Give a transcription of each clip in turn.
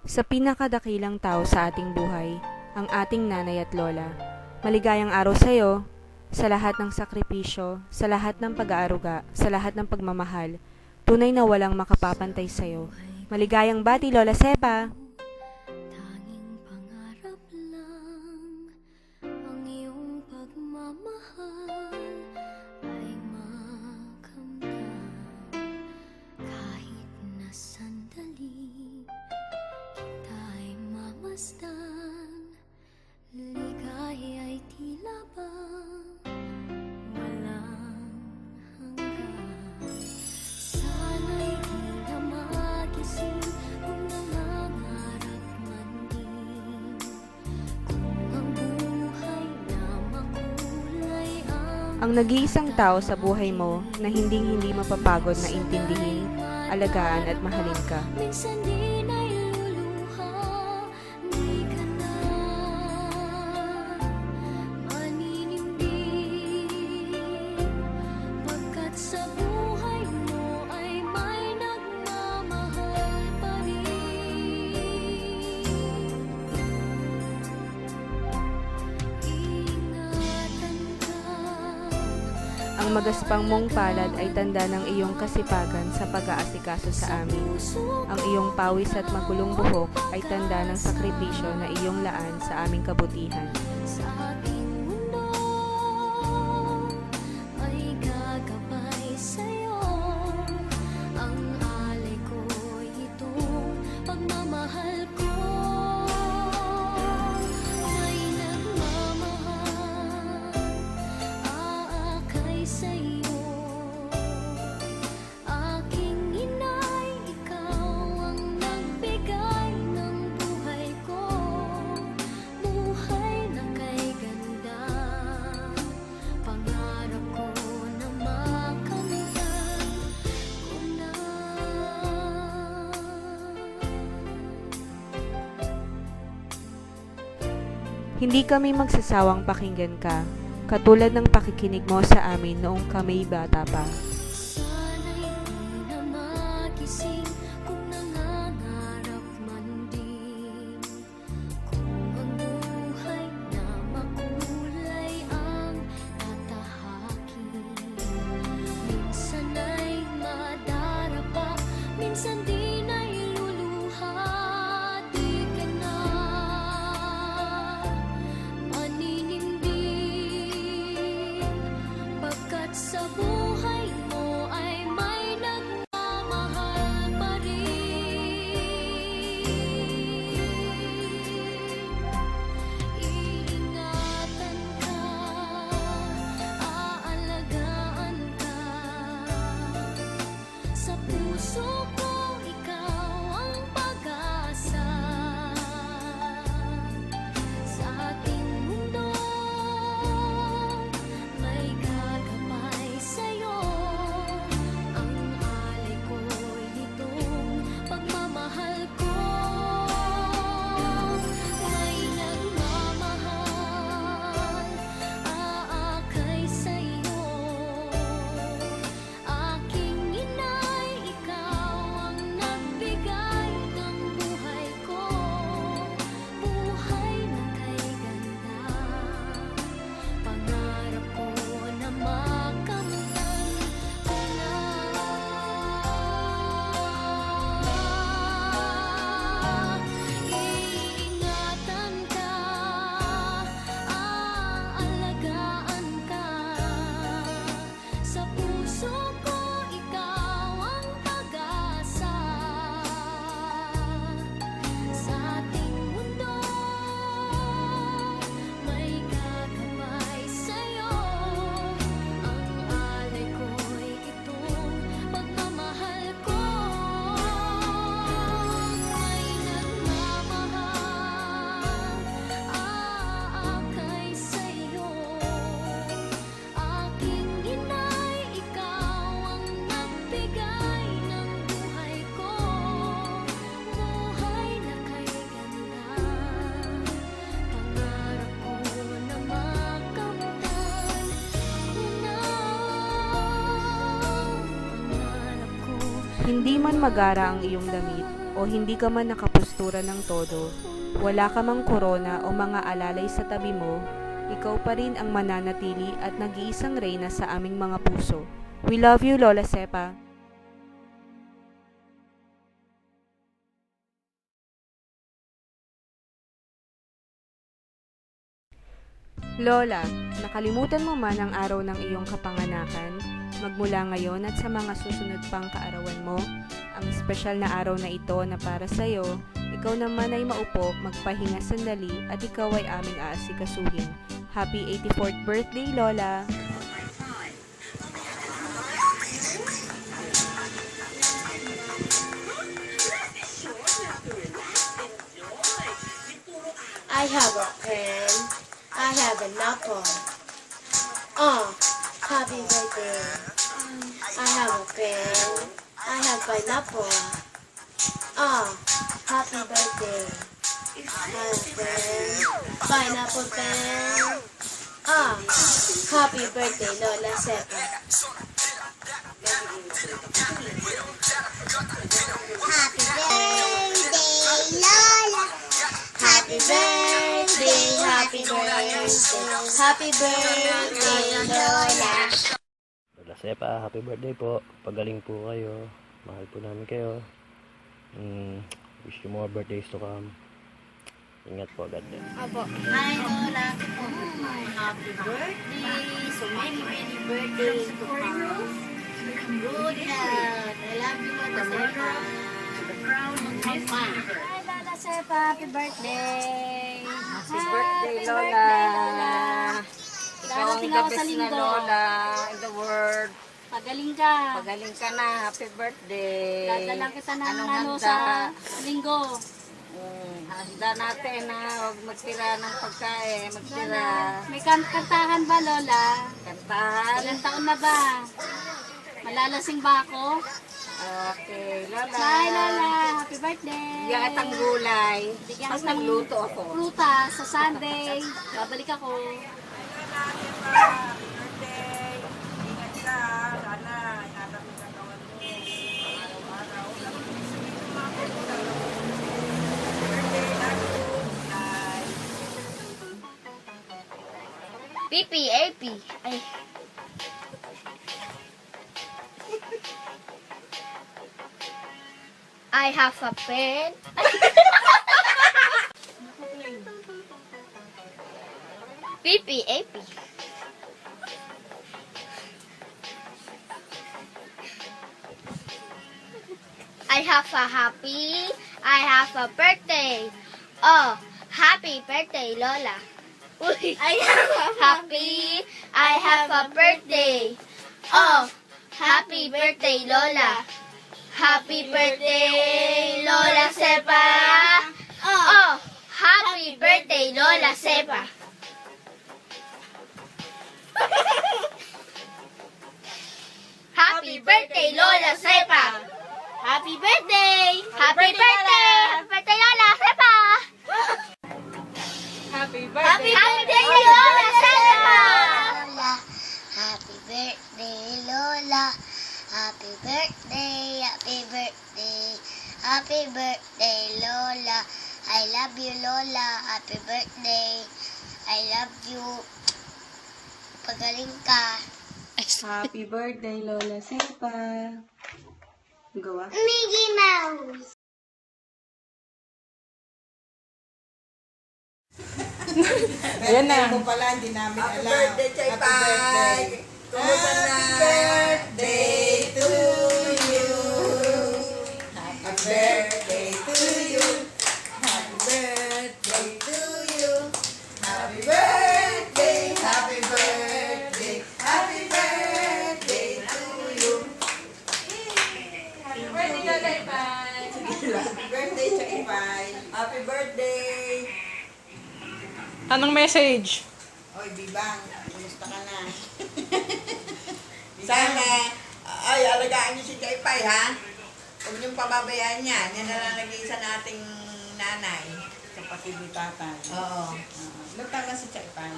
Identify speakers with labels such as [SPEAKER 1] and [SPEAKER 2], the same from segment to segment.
[SPEAKER 1] Sa pinakadakilang tao sa ating buhay, ang ating nanay at lola. Maligayang araw sa iyo, sa lahat ng sakripisyo, sa lahat ng pag-aaruga, sa lahat ng pagmamahal. Tunay na walang makapapantay sa iyo. Maligayang bati, Lola Sepa!
[SPEAKER 2] Tanging pangarap lang ang iyong pagmamahal ay makamtan kahit na sandali kita'y mamasdan. Ligaya ay tila bang walang hanggan. Sana'y di na magising kung nangangarap man din, kung ang buhay na makulay
[SPEAKER 1] Ang nag-iisang tao sa buhay mo na hindi mapapagod na intindihin, alagaan at mahalin ka.
[SPEAKER 2] minsan di nailuluha, di ka na maninimdim, pagkat sa buhay mo ay may nagmamahal pa rin. Ingatan ka.
[SPEAKER 1] Ang magaspang mong palad ay tanda ng iyong kasipagan sa pag-aasikaso sa amin. Ang iyong pawis at magulong buhok ay tanda ng sakripisyo na iyong laan sa aming kabutihan.
[SPEAKER 2] Sa ating mundo ay gagabay sa'yo. Ang alay ko'y itong pagmamahal ko. May nagmamahal, aakay sa'yo. Aking inay, ikaw ang nagbigay ng buhay ko. Buhay na kay ganda, pangarap ko na makamtan ko na.
[SPEAKER 1] Hindi kami magsasawang pakinggan ka, katulad ng pakikinig mo sa amin noong kami bata pa.
[SPEAKER 2] Sana'y di na magising kung nangangarap man din, kung ang buhay na makulay ang tatahakin. Minsan ay madarapa, minsan di nailuluha, di ka na maninimdim, pagkat sa buhay mo ay may nagmamahal pa rin. Iingatan ka, aalagaan ka. Sa puso ko, ikaw ang pag-asa. Sa ating mundo, may gagabay sa'yo. Ang alay ko'y itong pagmamahal ko. May nagmamahal, aakay sa'yo. Aking inay, ikaw ang nagbigay ng buhay ko. Buhay na kay ganda, pangarap ko na makamtan ka na. Iingatan ka, aalagaan ka. Sa puso ko, ikaw ang pag-asa. Sa ating mundo, may gagabay sa'yo. Ang alay ko'y itong pagmamahal ko. May nagmamahal, aakay sa'yo. Aking inay, ikaw ang nagbigay ng buhay ko. Buhay na kay ganda, pangarap ko na makamtan ko na. Pangarap ko
[SPEAKER 1] Hindi man magara ang iyong damit, o hindi ka man nakapustura ng todo, wala ka mang korona o mga alalay sa tabi mo, ikaw pa rin ang mananatili at nag-iisang reyna sa aming mga puso. We love you, Lola Sepa. Lola, nakalimutan mo man ang araw ng iyong kapanganakan? Magmula ngayon at sa mga susunod pang kaarawan mo, ang espesyal na araw na ito na para sa iyo, ikaw naman ay maupo, magpahinga sandali at ikaw ay aming aasikasuhin. Happy 84th birthday, Lola!
[SPEAKER 3] I have a pen. I have an apple. Happy birthday. I have a pen. I have pineapple. Happy birthday. I have a pen. Pineapple pen. Happy birthday, Lola Sepa. Happy birthday, Lola. Happy birthday, happy birthday, happy birthday, Lola.
[SPEAKER 4] Lola Sepa, happy birthday po. Pagaling po kayo. Mahal po namin kayo. Wish you more birthdays to come. Ingat po, God bless.
[SPEAKER 3] Apo. Hi, Lola. Happy birthday. So many birthdays to come. Good health. I love you, Lola Sepa. Hi, Lola Sepa. Happy birthday. Happy
[SPEAKER 5] birthday, Lola.
[SPEAKER 3] Ikaw ang the best na
[SPEAKER 5] Lola in the world.
[SPEAKER 3] Pagaling ka.
[SPEAKER 5] Pagaling ka na. Happy birthday.
[SPEAKER 3] Dadalang kita ng
[SPEAKER 5] Anong
[SPEAKER 3] ano
[SPEAKER 5] handa?
[SPEAKER 3] sa linggo.
[SPEAKER 5] Handa natin na huwag magtira ng pagkain. Magtira.
[SPEAKER 3] May kantahan ba, Lola?
[SPEAKER 5] Kantahan.
[SPEAKER 3] Ilang taon na ba? Malalasing ba ako?
[SPEAKER 5] Okay, Lola.
[SPEAKER 3] Hi, Lola. Happy birthday.
[SPEAKER 5] Bigyan kitang gulay.
[SPEAKER 3] Bigyan
[SPEAKER 5] Mas
[SPEAKER 3] kita ng
[SPEAKER 5] nagluto ako.
[SPEAKER 3] prutas sa Sunday. Babalik ako.
[SPEAKER 2] PPAP. Ay. I have a pen. PPAP. I have a happy. I have a birthday. Oh, happy birthday, Lola. Uy, I have a happy. I have a birthday. Oh, happy birthday, Lola. Happy birthday, Lola Sepa. Oh, happy birthday, Lola Sepa. Happy birthday, Lola Sepa. Happy birthday. Happy birthday. Happy birthday, Lola Sepa.
[SPEAKER 5] Happy
[SPEAKER 2] Happy birthday, Lola Sepa.
[SPEAKER 3] Happy birthday, Lola. Happy birthday, happy birthday. Happy birthday, Lola. I love you, Lola. Happy birthday. I love you. Pagaling ka.
[SPEAKER 1] Happy birthday, Lola Sepa. Gawa.
[SPEAKER 3] Mickey Mouse.
[SPEAKER 6] Ayan na. Mo pala, hindi namin alam. Happy birthday, Chay Pai! Kumusta na? Happy birthday to you! Happy birthday to you! Happy birthday to you! Happy birthday! Happy birthday! Happy birthday to you! Happy birthday, Chay Pai! Happy birthday, Chay Pai! Happy birthday!
[SPEAKER 7] Anong message?
[SPEAKER 6] Oy, Bibang, kumusta ka na? Sana, ay, alagaan niyo si Chaypay, ha? Huwag niyong pababayaan yan. Yan na lang nag-iisa nating nanay. Kapatid ni tatay. Oo. Lutang na si Chaypay.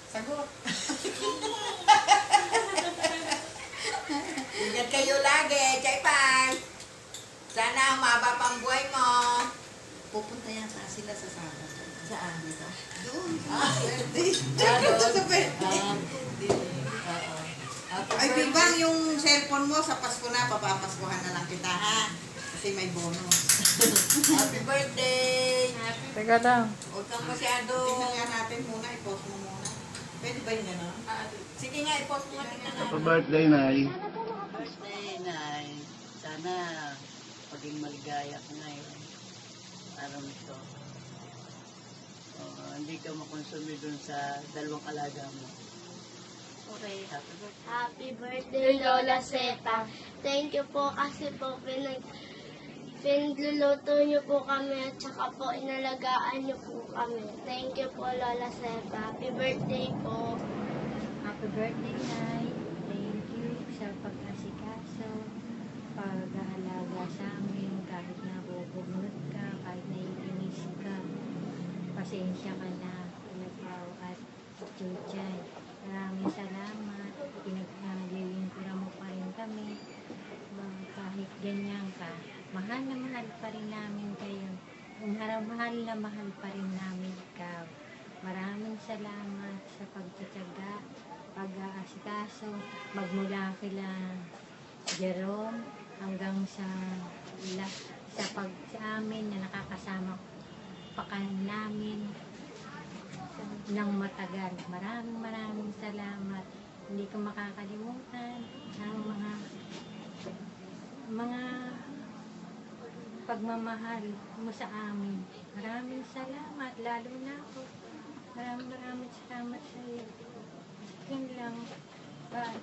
[SPEAKER 6] Sagot. Ingat kayo lagi, Chaypay. Sana umaba pa
[SPEAKER 3] pupunta yata sila sa Sabado. Saan dito? Doon.
[SPEAKER 6] Birthday.
[SPEAKER 3] Doon.
[SPEAKER 6] Sa birthday. Ay, Bibang, yung cellphone mo sa Pasko na, papapaskuhan na lang kita, ha? Kasi may bonus.
[SPEAKER 3] Happy birthday!
[SPEAKER 7] Teka lang.
[SPEAKER 3] Huwag kang masyado.
[SPEAKER 6] Tingnan nga natin muna, i-post mo muna. Pwede ba yun gano'n? Sige nga, i-post mo nga, tingnan natin.
[SPEAKER 4] birthday, Nay.
[SPEAKER 5] Birthday, Nay. Sana maging maligaya ka ngayon. Araw nito. Hindi ka makonsumi dun sa dalawang alaga mo. Okay, happy birthday.
[SPEAKER 2] Happy birthday, Lola Sepa. Thank you po kasi po pinluluto niyo po kami at saka po inalagaan niyo po kami. Thank you po, Lola Sepa. Happy birthday po.
[SPEAKER 8] Happy birthday, Nay. Thank you sa pag-asikaso, pag-aalaga sa amin, kahit nabubugnot ka, kahit naiinis ka. Pasensya ka na, Pinagpaw at Chuchay. Maraming salamat. Pinaglilingkuran mo pa rin kami. Kahit ganyan ka, mahal na mahal pa rin namin kayo. Mahal na mahal pa rin namin ikaw. Maraming salamat sa pagtataga, pag-aasikaso, magmula kila Jerome hanggang sa amin na nakakasama pa namin ng matagal. Maraming salamat. Hindi ko makakalimutan ang mga pagmamahal mo sa amin. Maraming salamat, lalo na ako. Maraming salamat sa iyo. Yun lang. Bye.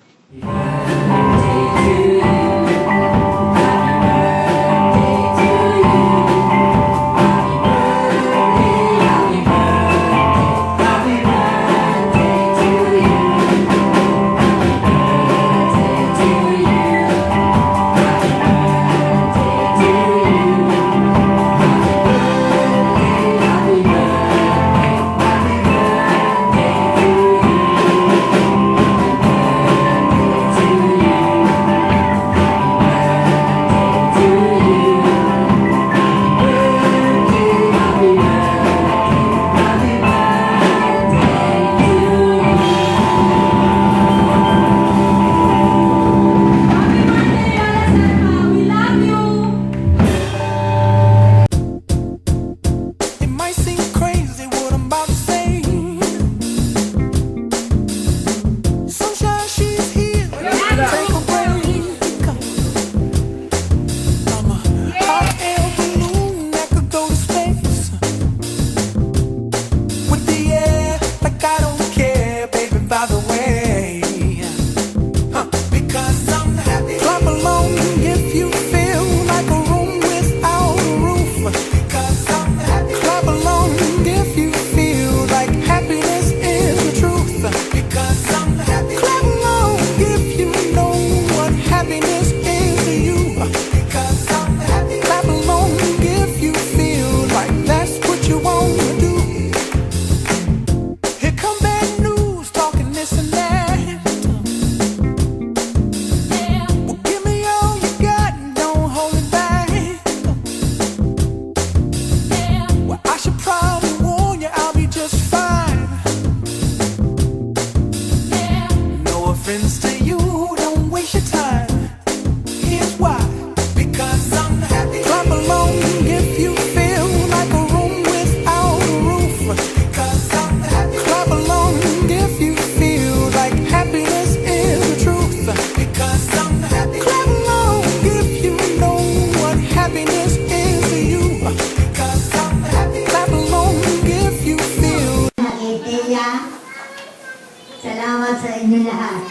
[SPEAKER 9] Salamat sa inyo lahat.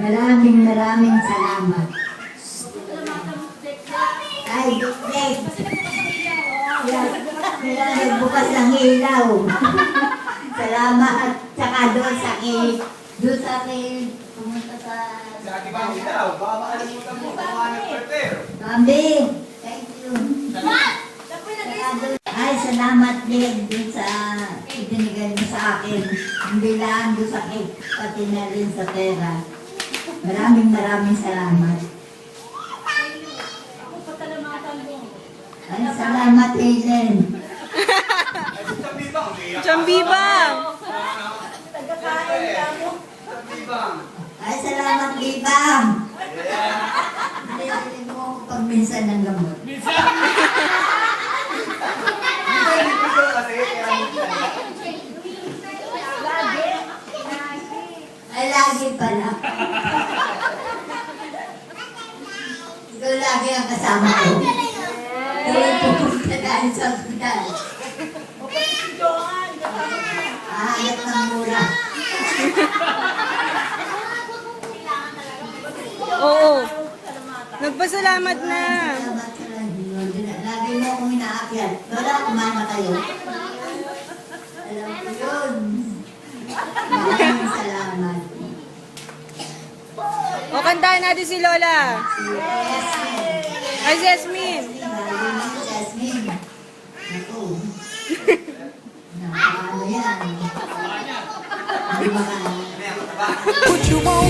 [SPEAKER 9] Maraming salamat. Ay, Dek. Kaya nagbukas ng ilaw. Salamat. Tsaka doon sa pumunta sa...
[SPEAKER 10] Sa ating bang ilaw, baka makalimutan mo, pangalan Perter.
[SPEAKER 9] Bambi, thank you. Ay, salamat din dun sa itinigay mo sa akin. Hindi lang doon sa cake, pati na rin sa pera. Maraming salamat. Ay, salamat, Ellen.
[SPEAKER 1] Chambibang!
[SPEAKER 9] Ay, salamat, Bibang. Hindi mo ako pag minsan ng gamot. Ay, lagi pala. Ikaw lagi ang kasama ko. Ikaw pupunta dahil sa hospital. Ahayat ng mura.
[SPEAKER 1] Oo. Nagpasalamat na.
[SPEAKER 9] Salamat sa radio. Lagi mo akong inaakyat. Lola, kumain na kayo. Alam ko yun. Maraming salamat.
[SPEAKER 1] O, kantahan natin si Lola.
[SPEAKER 9] Yes,
[SPEAKER 1] Ay, Jasmine.
[SPEAKER 9] Jasmine. Naku. Nakakaano yan. Hindi makaano.
[SPEAKER 7] Put you on